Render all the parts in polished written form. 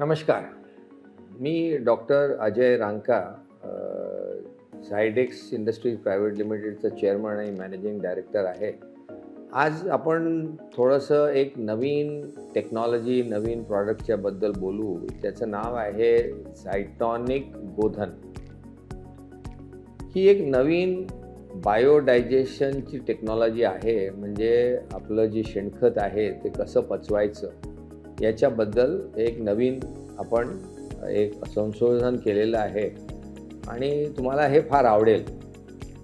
नमस्कार. मी doctor Ajay Ranka, Zydex industries private लिमिटेडचा चेअरमन आणि मॅनेजिंग डायरेक्टर आहे. आज आपण थोडंसं एक नवीन टेक्नॉलॉजी, नवीन प्रॉडक्टच्याबद्दल बोलू. त्याचं नाव आहे झायटॉनिक गोधन. ही एक नवीन बायोडायजेशनची टेक्नॉलॉजी आहे. म्हणजे आपलं जे शेणखत आहे ते कसं पचवायचं याच्याबद्दल एक नवीन आपण एक संशोधन केलेलं आहे आणि तुम्हाला हे फार आवडेल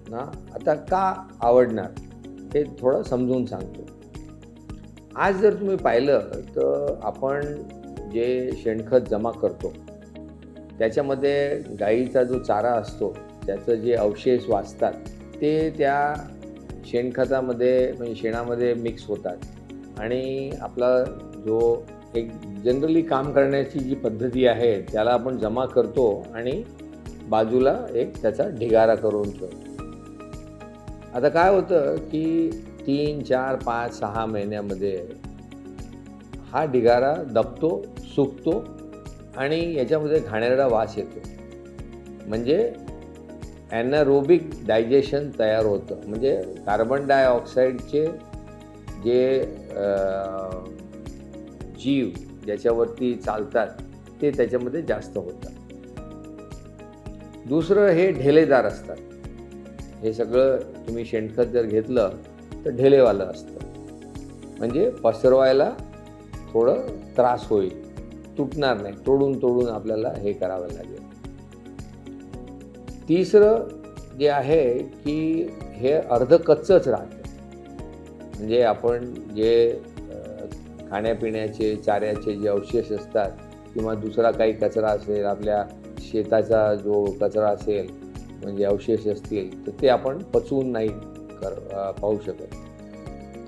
ना. आता का आवडणार हे थोडं समजून सांगतो. आज जर तुम्ही पाहिलं तर आपण जे शेणखत जमा करतो त्याच्यामध्ये गाईचा जो चारा असतो त्याचं जे अवशेष वाचतात ते त्या शेणखतामध्ये म्हणजे शेणामध्ये मिक्स होतात आणि आपला जो एक जनरली काम करण्याची जी पद्धती आहे त्याला आपण जमा करतो आणि बाजूला एक त्याचा ढिगारा करून ठेवतो. आता काय होतं की 3, 4, 5, 6 महिन्यामध्ये हा ढिगारा दबतो, सुकतो आणि याच्यामध्ये घाणेरडा वास येतो. म्हणजे ॲनारोबिक डायजेशन तयार होतं. म्हणजे कार्बन डायऑक्साईडचे जे जीव ज्याच्यावरती चालतात ते त्याच्यामध्ये जास्त होतात. दुसरं, हे ढेलेदार असतात. हे सगळं तुम्ही शेणखत जर घेतलं तर ढेलेवालं असतं. म्हणजे पसरवायला थोडं त्रास होईल, तुटणार नाही, तोडून आपल्याला हे करावं लागेल. तिसरं जे आहे की हे अर्ध कच्चंच राहतं. म्हणजे आपण जे खाण्यापिण्याचे चाऱ्याचे जे अवशेष असतात किंवा दुसरा काही कचरा असेल, आपल्या शेताचा जो कचरा असेल म्हणजे अवशेष असतील तर ते आपण पचवून नाही पाहू शकत.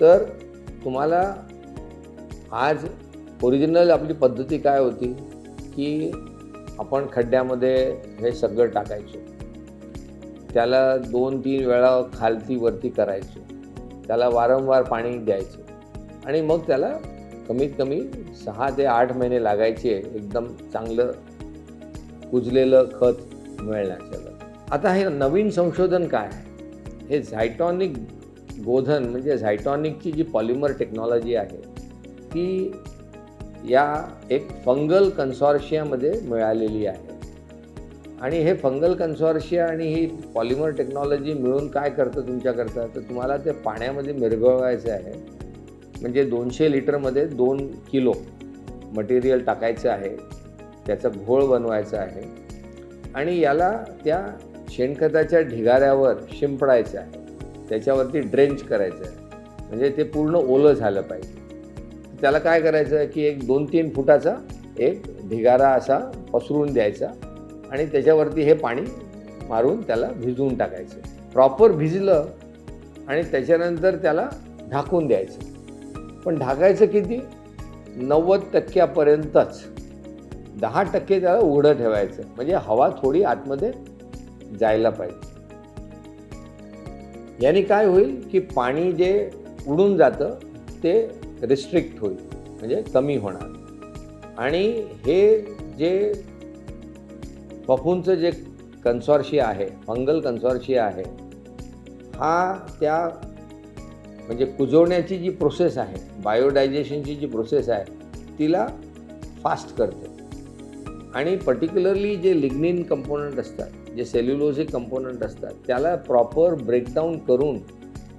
तर तुम्हाला आज ओरिजिनल आपली पद्धती काय होती की आपण खड्ड्यामध्ये हे सगळं टाकायचो, त्याला 2-3 वेळा खालती वरती करायचो, त्याला वारंवार पाणी द्यायचं आणि मग त्याला कमीत कमी 6 ते 8 महिने लागायचे एकदम चांगलं कुजलेलं खत मिळण्याचं. आता हे नवीन संशोधन काय आहे? हे झायटॉनिक गोधन म्हणजे झायटॉनिकची जी पॉलिमर टेक्नॉलॉजी आहे ती या एक फंगल कन्सॉर्शियामध्ये मिळालेली आहे. आणि हे फंगल कन्सॉर्शिया आणि ही पॉलिमर टेक्नॉलॉजी मिळून काय करतं तुमच्याकरता, तर तुम्हाला ते पाण्यामध्ये मिरघळवायचं आहे. म्हणजे 200 लिटरमध्ये 2 किलो मटेरियल टाकायचं आहे, त्याचा घोळ बनवायचा आहे आणि याला त्या शेणखताच्या ढिगाऱ्यावर शिंपडायचं आहे, त्याच्यावरती ड्रेंच करायचं आहे. म्हणजे ते पूर्ण ओलं झालं पाहिजे. त्याला काय करायचं आहे की एक 2-3 फुटाचा एक ढिगारा असा पसरून द्यायचा आणि त्याच्यावरती हे पाणी मारून त्याला भिजवून टाकायचं. प्रॉपर भिजलं आणि त्याच्यानंतर त्याला ढाकून द्यायचं. पण ढाकायचं किती? 90% 10% त्याला उघडं ठेवायचं. म्हणजे हवा थोडी आतमध्ये जायला पाहिजे. याने काय होईल की पाणी जे उडून जातं ते रिस्ट्रिक्ट होईल, म्हणजे कमी होणार. आणि हे जे फफूंचं जे कन्सॉर्शिया आहे, फंगल कन्सॉर्शिया आहे, हा त्या म्हणजे कुजवण्याची जी प्रोसेस आहे, बायोडायजेशनची जी प्रोसेस आहे तिला फास्ट करते. आणि पर्टिक्युलरली जे लिग्निन कंपोनंट असतात, जे सेल्युलोजिक कंपोनंट असतात, त्याला प्रॉपर ब्रेकडाऊन करून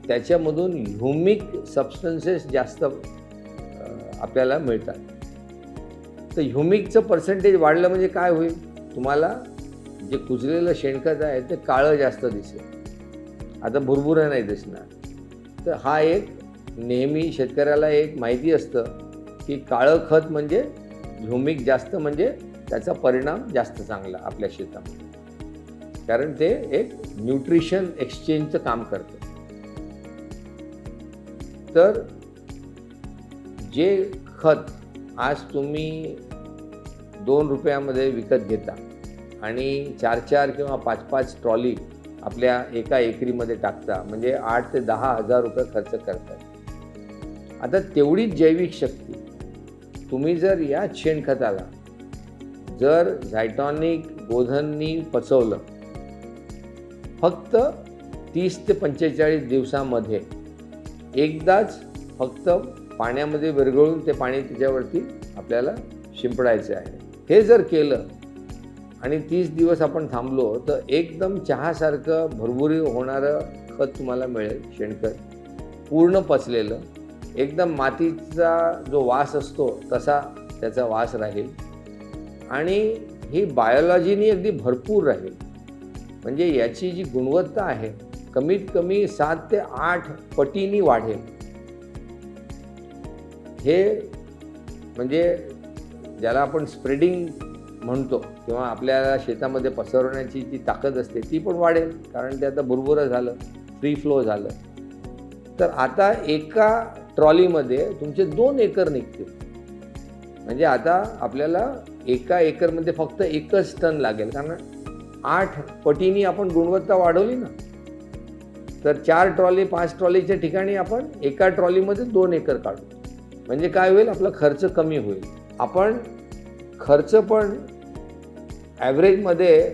त्याच्यामधून ह्युमिक सबस्टन्सेस जास्त आपल्याला मिळतात. तर ह्युमिकचं पर्सेंटेज वाढलं म्हणजे काय होईल, तुम्हाला जे कुजलेलं शेणखत आहे ते काळं जास्त दिसेल. आता भुरभुरं नाही दिसणार. तर हा एक नेहमी शेतकऱ्याला एक माहिती असतं की काळं खत म्हणजे ह्युमिक जास्त, म्हणजे त्याचा परिणाम जास्त चांगला आपल्या शेतामध्ये, कारण ते एक न्यूट्रिशन एक्सचेंजचं काम करतं. तर जे खत आज तुम्ही 2 रुपयामध्ये विकत घेता आणि 4-4 किंवा 5-5 ट्रॉली आपल्या एका एकरीमध्ये टाकता, म्हणजे 8 ते 10 हजार रुपये खर्च करतात. आता तेवढीच जैविक शक्ती तुम्ही जर या शेणखताला जर झायटॉनिक गोधननी पचवलं फक्त 30 ते 45 दिवसामध्ये एकदाच फक्त पाण्यामध्ये विरघळून ते पाणी त्याच्यावरती आपल्याला शिंपडायचं आहे. हे जर केलं आणि 30 दिवस आपण थांबलो तर एकदम चहासारखं भरभुरी होणारं खत तुम्हाला मिळेल. शेणखत पूर्ण पचलेलं, एकदम मातीचा जो वास असतो तसा त्याचा वास राहील आणि ही बायोलॉजीनी अगदी भरपूर राहील. म्हणजे याची जी गुणवत्ता आहे कमीत कमी 7 ते 8 पटीनी वाढेल. हे म्हणजे ज्याला आपण स्प्रेडिंग म्हणतो किंवा आपल्याला शेतामध्ये पसरवण्याची जी ताकद असते ती पण वाढेल, कारण ते आता भुरभुरं झालं, फ्री फ्लो झालं. तर आता एका ट्रॉलीमध्ये तुमचे 2 एकर निघतील. म्हणजे आता आपल्याला एका एकरमध्ये फक्त 1च टन लागेल, कारण 8 पटीनी आपण गुणवत्ता वाढवली ना. तर 4 ट्रॉली 5 ट्रॉलीच्या ठिकाणी आपण एका ट्रॉलीमध्ये 2 एकर काढू. म्हणजे काय होईल, आपला खर्च कमी होईल. आपण खर्च पण ॲव्हरेजमध्ये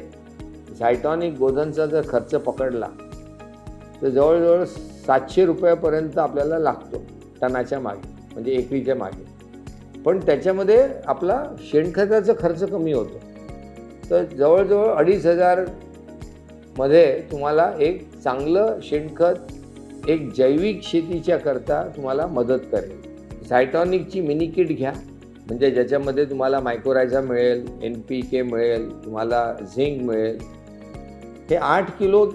झायटॉनिक गोधनचा जर खर्च पकडला तर जवळजवळ 700 रुपयापर्यंत आपल्याला लागतो टनाच्या मागे, म्हणजे एकरीच्या मागे. पण त्याच्यामध्ये आपला शेणखताचा खर्च कमी होतो. तर जवळजवळ 2500 मध्ये तुम्हाला एक चांगलं शेणखत एक जैविक शेतीच्या करता तुम्हाला मदत करेल. झायटॉनिकची मिनी किट घ्या, म्हणजे ज्याच्यामध्ये तुम्हाला मायक्रोरायझा मिळेल, NPK मिळेल, तुम्हाला झिंक मिळेल. हे 8 किलो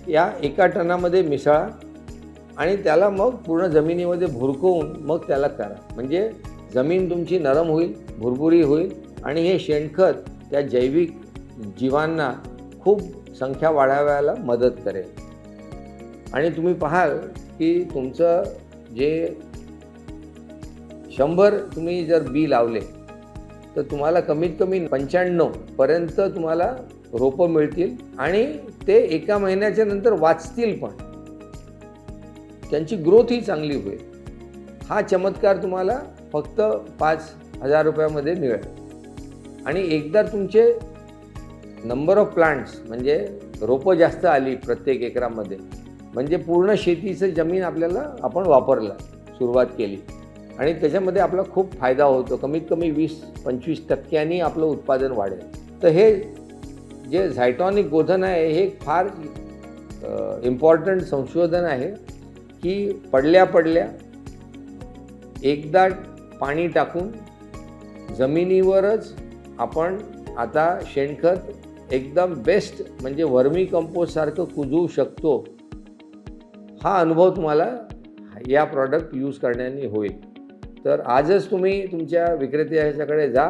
या एका टनामध्ये मिसळा आणि त्याला मग पूर्ण जमिनीमध्ये भुरकवून मग त्याला करा. म्हणजे जमीन तुमची नरम होईल, भुरभुरी होईल आणि हे शेणखत त्या जैविक जीवांना खूप संख्या वाढवायला मदत करेल. आणि तुम्ही पाहाल की तुमचं जे 100 तुम्ही जर बी लावले तर तुम्हाला कमीत कमी 95 पर्यंत तुम्हाला रोपं मिळतील आणि ते एका महिन्याच्या नंतर वाचतील पण. त्यांची ग्रोथ ही चांगली होईल. हा चमत्कार तुम्हाला फक्त 5,000 रुपयामध्ये मिळेल. आणि एकदा तुमचे नंबर ऑफ प्लांट्स म्हणजे रोपं जास्त आली प्रत्येक एकरामध्ये, म्हणजे पूर्ण शेतीचं जमीन आपल्याला आपण वापरला सुरुवात केली आणि त्याच्यामध्ये आपला खूप फायदा होतो. कमीत कमी 20-25% आपलं उत्पादन वाढेल. तर हे जे झायटॉनिक गोधन आहे हे फार इम्पॉर्टंट संशोधन आहे की पडल्या एकदा पाणी टाकून जमिनीवरच आपण आता शेणखत एकदम बेस्ट म्हणजे वर्मी कंपोस्ट सारखं कुजवू शकतो. हा अनुभव तुम्हाला या प्रॉडक्ट यूज करण्याने होईल. तर आजच तुम्ही तुमच्या विक्रेत्याच्याकडे जा,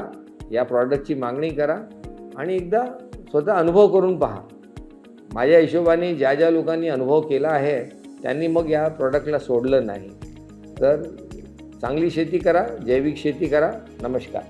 या प्रॉडक्टची मागणी करा आणि एकदा स्वतः अनुभव करून पहा. माझ्या हिशोबाने ज्या लोकांनी अनुभव केला आहे त्यांनी मग या प्रॉडक्टला सोडलं नाही. तर चांगली शेती करा, जैविक शेती करा. नमस्कार.